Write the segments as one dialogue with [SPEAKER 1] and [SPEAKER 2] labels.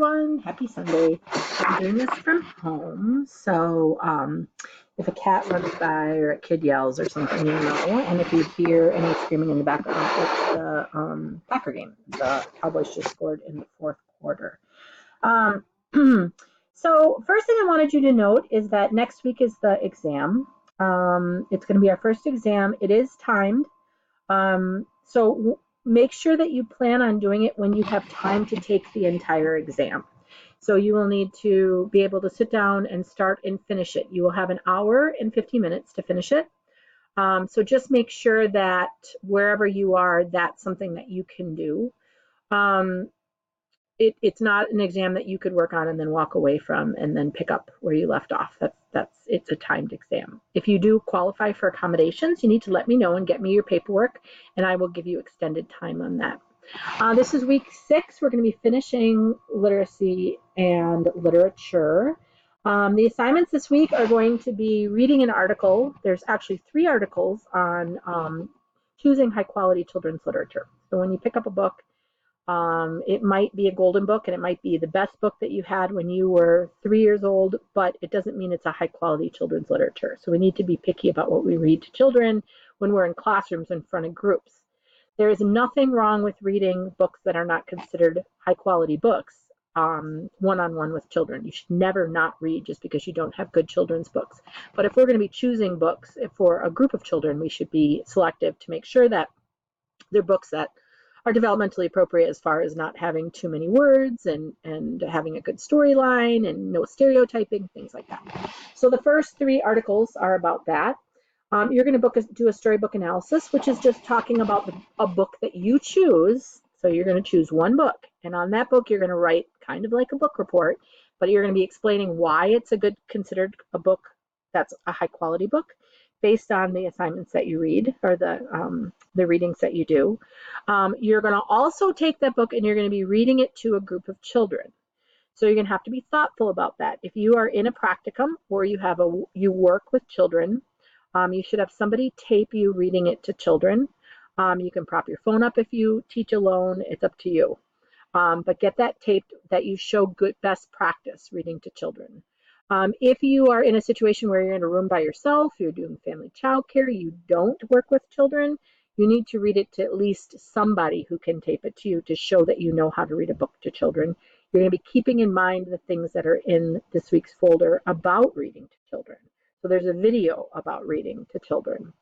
[SPEAKER 1] everyone. Happy Sunday. I'm doing this from home, so if a cat runs by or a kid yells or something, you know. And if you hear any screaming in the background, it's the Packer game. The Cowboys just scored in the fourth quarter. Um, so first thing I wanted you to note is that next week is the exam. It's going to be our first exam. It is timed. So make sure that you plan on doing it when you have time to take the entire exam. So you will need to be able to sit down and start and finish it. You will have an hour and 50 minutes to finish it. So just make sure that wherever you are, that's something that you can do. It's not an exam that you could work on and then walk away from and then pick up where you left off. It's a timed exam. If you do qualify for accommodations, you need to let me know and get me your paperwork, and I will give you extended time on that. This is week 6. We're going to be finishing literacy and literature. The assignments this week are going to be reading an article. There's actually 3 articles on choosing high quality children's literature. So when you pick up a book, it might be a golden book and it might be the best book that you had when you were 3 years old, but it doesn't mean it's a high quality children's literature. So we need to be picky about what we read to children when we're in classrooms in front of groups. There is nothing wrong with reading books that are not considered high quality books one-on-one with children. You should never not read just because you don't have good children's books. But if we're going to be choosing books for a group of children, we should be selective to make sure that they're books that are developmentally appropriate as far as not having too many words and having a good storyline and no stereotyping, things like that. So the first 3 articles are about that. You're going to do a storybook analysis, which is just talking about a book that you choose. So you're going to choose one book, and on that book you're going to write kind of like a book report, but you're going to be explaining why it's considered a book that's a high quality book based on the assignments that you read or the readings that you do. You're going to also take that book and you're going to be reading it to a group of children. So you're going to have to be thoughtful about that. If you are in a practicum or you work with children, you should have somebody tape you reading it to children. You can prop your phone up if you teach alone. It's up to you. But get that taped that you show good best practice reading to children. If you are in a situation where you're in a room by yourself, you're doing family childcare, you don't work with children, you need to read it to at least somebody who can tape it to you to show that you know how to read a book to children. You're going to be keeping in mind the things that are in this week's folder about reading to children. So there's a video about reading to children.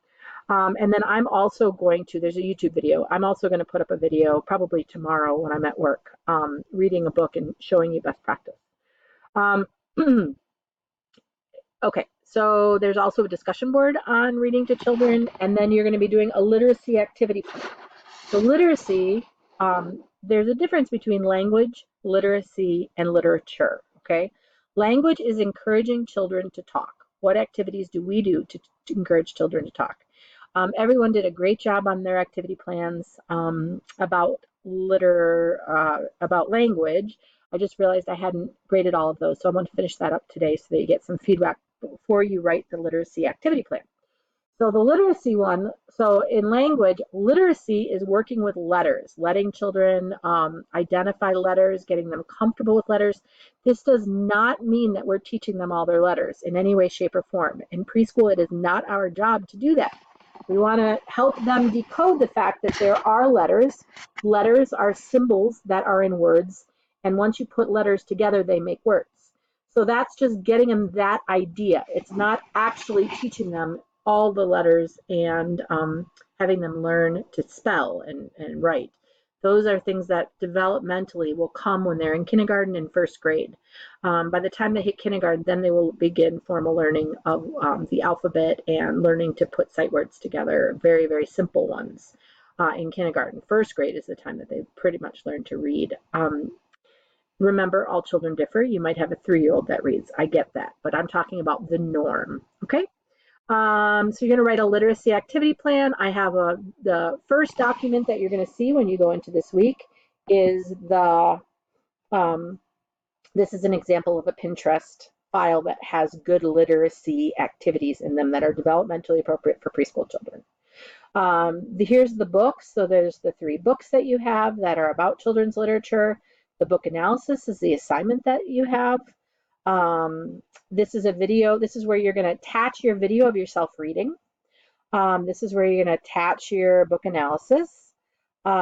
[SPEAKER 1] And then there's a YouTube video. I'm also going to put up a video probably tomorrow when I'm at work, reading a book and showing you best practice. Okay, so there's also a discussion board on reading to children, and then you're going to be doing a literacy activity plan. So literacy, there's a difference between language, literacy, and literature, okay? Language is encouraging children to talk. What activities do we do to encourage children to talk? Everyone did a great job on their activity plans about language. I just realized I hadn't graded all of those, so I'm going to finish that up today so that you get some feedback before you write the literacy activity plan. So the literacy one, so in language, literacy is working with letters, letting children identify letters, getting them comfortable with letters. This does not mean that we're teaching them all their letters in any way, shape, or form. In preschool, it is not our job to do that. We want to help them decode the fact that there are letters. Letters are symbols that are in words, and once you put letters together, they make words. So that's just getting them that idea. It's not actually teaching them all the letters and having them learn to spell and write. Those are things that developmentally will come when they're in kindergarten and first grade. By the time they hit kindergarten, then they will begin formal learning of the alphabet and learning to put sight words together, very, very simple ones in kindergarten. First grade is the time that they pretty much learn to read. Remember, all children differ. You might have a 3-year-old that reads. I get that, but I'm talking about the norm, okay? So you're going to write a literacy activity plan. I have the first document that you're going to see when you go into this week is this is an example of a Pinterest file that has good literacy activities in them that are developmentally appropriate for preschool children. Here's the books. So there's the 3 books that you have that are about children's literature. The book analysis is the assignment that you have. This is a video. This is where you're going to attach your video of yourself reading. This is where you're going to attach your book analysis.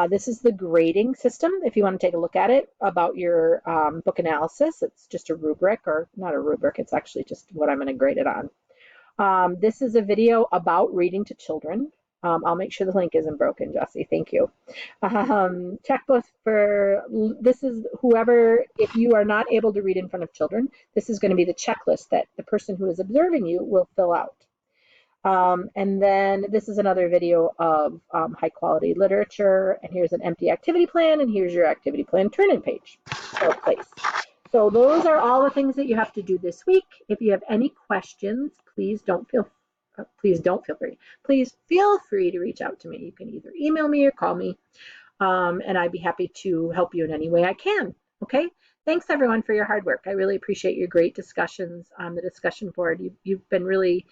[SPEAKER 1] This is the grading system, if you want to take a look at it, about your book analysis. It's just a rubric, or not a rubric, it's actually just what I'm going to grade it on. This is a video about reading to children. I'll make sure the link isn't broken, Jesse. Thank you. Checklist for, this is whoever, if you are not able to read in front of children, this is going to be the checklist that the person who is observing you will fill out. And then this is another video of high quality literature, and here's an empty activity plan, and here's your activity plan turn-in page or place. So those are all the things that you have to do this week. If you have any questions, please feel free. Please feel free to reach out to me. You can either email me or call me, and I'd be happy to help you in any way I can. Okay. Thanks everyone for your hard work. I really appreciate your great discussions on the discussion board. You've been really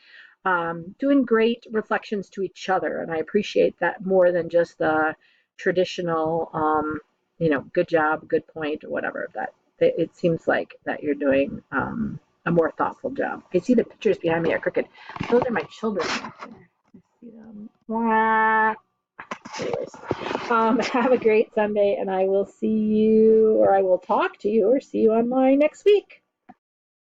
[SPEAKER 1] doing great reflections to each other, and I appreciate that more than just the traditional, good job, good point, or whatever. That it seems like that you're doing a more thoughtful job. I see the pictures behind me are crooked. Those are my children. See them. Anyways, have a great Sunday, and I will see you, or I will talk to you, or see you on my next week.